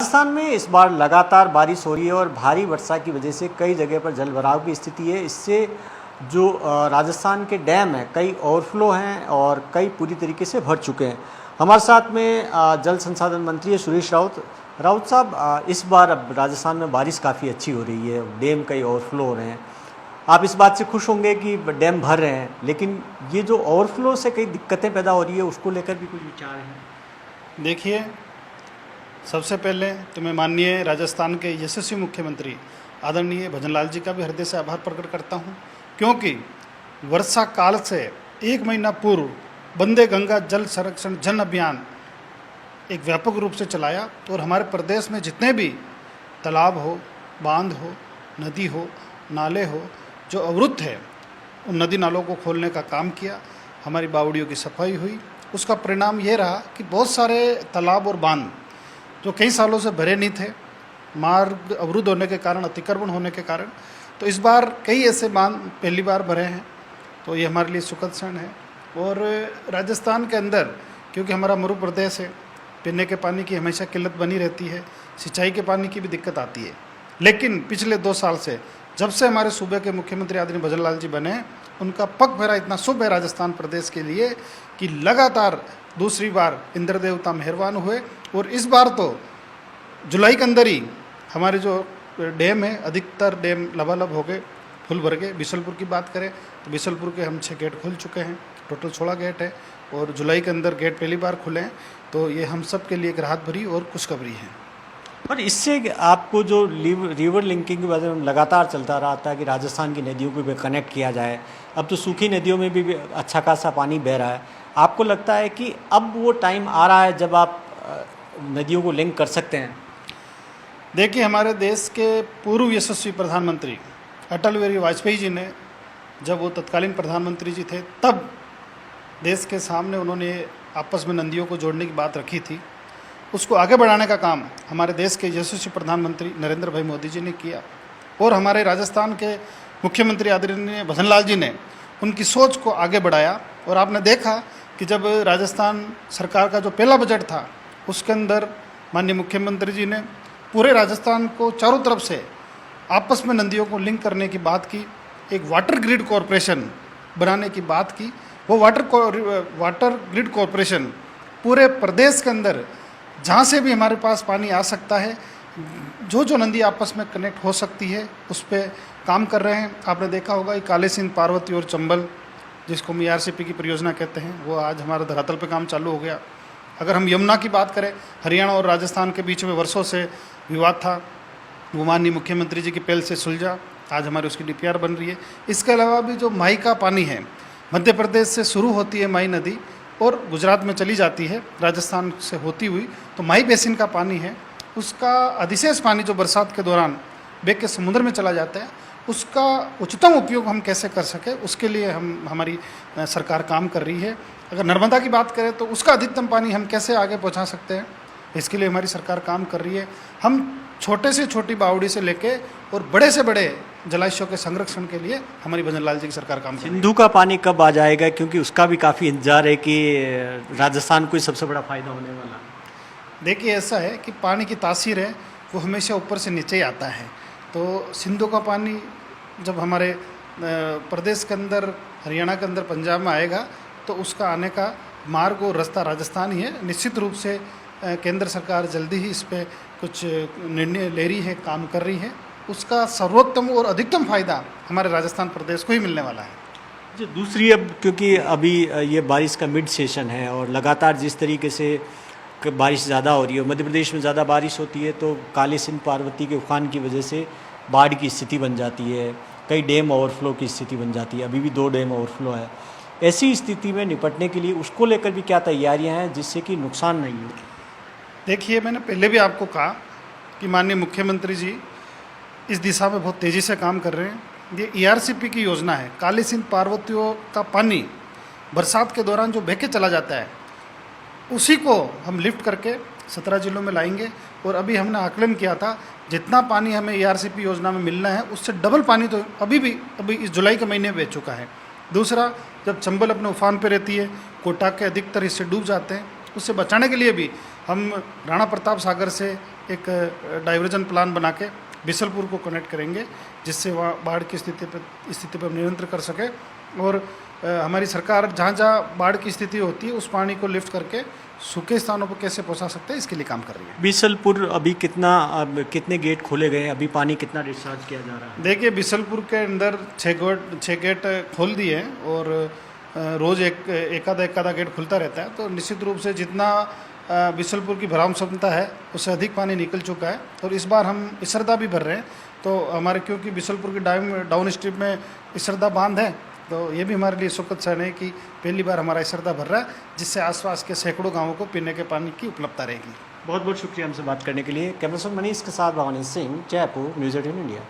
राजस्थान में इस बार लगातार बारिश हो रही है और भारी वर्षा की वजह से कई जगह पर जलभराव की स्थिति है। इससे जो राजस्थान के डैम हैं कई ओवरफ्लो हैं और कई पूरी तरीके से भर चुके हैं। हमारे साथ में जल संसाधन मंत्री है सुरेश राउत। राउत साहब, इस बार अब राजस्थान में बारिश काफ़ी अच्छी हो रही है, डैम कई ओवरफ्लो हो रहे हैं। आप इस बात से खुश होंगे कि डैम भर रहे हैं, लेकिन ये जो ओवरफ्लो से कई दिक्कतें पैदा हो रही है उसको लेकर भी कुछ विचार हैं? देखिए, सबसे पहले तो मैं माननीय राजस्थान के यशस्वी मुख्यमंत्री आदरणीय भजनलाल जी का भी हृदय से आभार प्रकट करता हूं, क्योंकि वर्षा काल से एक महीना पूर्व वंदे गंगा जल संरक्षण जन अभियान एक व्यापक रूप से चलाया और हमारे प्रदेश में जितने भी तालाब हो, बांध हो, नदी हो, नाले हो जो अवरुद्ध है, उन नदी नालों को खोलने का काम किया। हमारी बावड़ियों की सफाई हुई। उसका परिणाम ये रहा कि बहुत सारे तालाब और बांध जो कई सालों से भरे नहीं थे, मार्ग अवरुद्ध होने के कारण, अतिक्रमण होने के कारण, तो इस बार कई ऐसे बांध पहली बार भरे हैं। तो ये हमारे लिए सुखद क्षण है। और राजस्थान के अंदर, क्योंकि हमारा मरु प्रदेश है, पीने के पानी की हमेशा किल्लत बनी रहती है, सिंचाई के पानी की भी दिक्कत आती है। लेकिन पिछले 2 साल से जब से हमारे सूबे के मुख्यमंत्री आदरणीय भजनलाल जी बने, उनका पग फेरा इतना शुभ है राजस्थान प्रदेश के लिए कि लगातार दूसरी बार इंद्र देवता मेहरबान हुए। और इस बार तो जुलाई के अंदर ही हमारे जो डैम है, अधिकतर डैम लबालब हो गए, फुल भर गए। बिशलपुर की बात करें तो बिशलपुर के हम 6 गेट खुल चुके हैं, टोटल 16 गेट है और जुलाई के अंदर गेट पहली बार खुले हैं। तो ये हम सब के लिए एक राहत भरी और खुशखबरी है। पर इससे आपको जो रिवर लिंकिंग की वजह लगातार चलता रहा था कि राजस्थान की नदियों को भी कनेक्ट किया जाए, अब तो सूखी नदियों में भी अच्छा खासा पानी बह रहा है। आपको लगता है कि अब वो टाइम आ रहा है जब आप नदियों को लिंक कर सकते हैं? देखिए, हमारे देश के पूर्व यशस्वी प्रधानमंत्री अटल बिहारी वाजपेयी जी ने, जब वो तत्कालीन प्रधानमंत्री जी थे, तब देश के सामने उन्होंने आपस में नदियों को जोड़ने की बात रखी थी। उसको आगे बढ़ाने का काम हमारे देश के यशस्वी प्रधानमंत्री नरेंद्र भाई मोदी जी ने किया और हमारे राजस्थान के मुख्यमंत्री आदरणीय भजनलाल जी ने उनकी सोच को आगे बढ़ाया। और आपने देखा कि जब राजस्थान सरकार का जो पहला बजट था, उसके अंदर माननीय मुख्यमंत्री जी ने पूरे राजस्थान को चारों तरफ से आपस में नदियों को लिंक करने की बात की, एक वाटर ग्रिड कॉरपोरेशन बनाने की बात की। वो वाटर ग्रिड कॉरपोरेशन पूरे प्रदेश के अंदर जहाँ से भी हमारे पास पानी आ सकता है, जो नदी आपस में कनेक्ट हो सकती है, उस पर काम कर रहे हैं। आपने देखा होगा कि काली सिंध, पार्वती और चंबल, जिसको हम ERCP की परियोजना कहते हैं, वो आज हमारे धरातल पे काम चालू हो गया। अगर हम यमुना की बात करें, हरियाणा और राजस्थान के बीच में वर्षों से विवाद था, वो माननीय मुख्यमंत्री जी की पहल से सुलझा। आज हमारी उसकी DPR बन रही है। इसके अलावा भी जो माही का पानी है, मध्य प्रदेश से शुरू होती है माही नदी और गुजरात में चली जाती है राजस्थान से होती हुई, तो माही बेसिन का पानी है, उसका अधिशेष पानी जो बरसात के दौरान बेग के समुद्र में चला जाता है, उसका उच्चतम उपयोग हम कैसे कर सके, उसके लिए हमारी सरकार काम कर रही है। अगर नर्मदा की बात करें तो उसका अधिकतम पानी हम कैसे आगे पहुंचा सकते हैं, इसके लिए हमारी सरकार काम कर रही है। हम छोटे से छोटी बावड़ी से लेके और बड़े से बड़े जलाशयों के संरक्षण के लिए हमारी भजनलाल जी की सरकार काम कर रही है। सिंधु का पानी कब आ जाएगा, क्योंकि उसका भी काफ़ी इंतजार है कि राजस्थान को सबसे बड़ा फायदा होने वाला? देखिए, ऐसा है कि पानी की तासीर है वो हमेशा ऊपर से नीचे ही आता है। तो सिंधु का पानी जब हमारे प्रदेश के अंदर, हरियाणा के अंदर, पंजाब में आएगा, तो उसका आने का मार्ग और रास्ता राजस्थान ही है। निश्चित रूप से केंद्र सरकार जल्दी ही इस पर कुछ निर्णय ले रही है, काम कर रही है। उसका सर्वोत्तम और अधिकतम फायदा हमारे राजस्थान प्रदेश को ही मिलने वाला है। जो दूसरी, अब क्योंकि अभी ये बारिश का मिड सेशन है और लगातार जिस तरीके से बारिश ज़्यादा हो रही है, मध्य प्रदेश में ज़्यादा बारिश होती है तो काली सिंध, पार्वती के उफान की वजह से बाढ़ की स्थिति बन जाती है, कई डैम ओवरफ्लो की स्थिति बन जाती है। अभी भी 2 डैम ओवरफ्लो है। ऐसी स्थिति में निपटने के लिए उसको लेकर भी क्या तैयारियां हैं जिससे कि नुकसान नहीं हो? देखिए, मैंने पहले भी आपको कहा कि माननीय मुख्यमंत्री जी इस दिशा में बहुत तेज़ी से काम कर रहे हैं। ये ERCP की योजना है। काली सिंध, पार्वतियों का पानी बरसात के दौरान जो बह के चला जाता है, उसी को हम लिफ्ट करके 17 जिलों में लाएंगे। और अभी हमने आकलन किया था, जितना पानी हमें ERCP योजना में मिलना है, उससे डबल पानी तो अभी इस जुलाई के महीने में बह चुका है। दूसरा, जब चंबल अपने उफान पे रहती है, कोटा के अधिकतर हिस्से डूब जाते हैं, उससे बचाने के लिए भी हम राणा प्रताप सागर से एक डाइवर्जन प्लान बना के बिसलपुर को कनेक्ट करेंगे, जिससे वहाँ बाढ़ की स्थिति पर नियंत्रण कर सके। और हमारी सरकार जहाँ जहाँ बाढ़ की स्थिति होती है उस पानी को लिफ्ट करके सूखे स्थानों पर कैसे पहुँचा सकते हैं, इसके लिए काम कर रही है। बिसलपुर अभी कितने गेट खोले गए हैं, अभी पानी कितना डिस्चार्ज किया जा रहा है? देखिए, बिसलपुर के अंदर 6 गेट खोल दिए हैं और रोज़ एक आधा गेट खुलता रहता है। तो निश्चित रूप से जितना बिसलपुर की भराव क्षमता है उससे अधिक पानी निकल चुका है। और इस बार हम इसरदा भी भर रहे हैं, तो हमारे क्योंकि बिसलपुर की डाउन स्ट्रीम में इसरदा बांध है, तो ये भी हमारे लिए सुखद क्षण है कि पहली बार हमारा इसरदा भर रहा है, जिससे आसपास के सैकड़ों गांवों को पीने के पानी की उपलब्धता रहेगी। बहुत बहुत शुक्रिया हमसे बात करने के लिए। कैमरा पर्सन मनीष के साथ भवानी सिंह, जयपुर, न्यूज़ 18 इंडिया।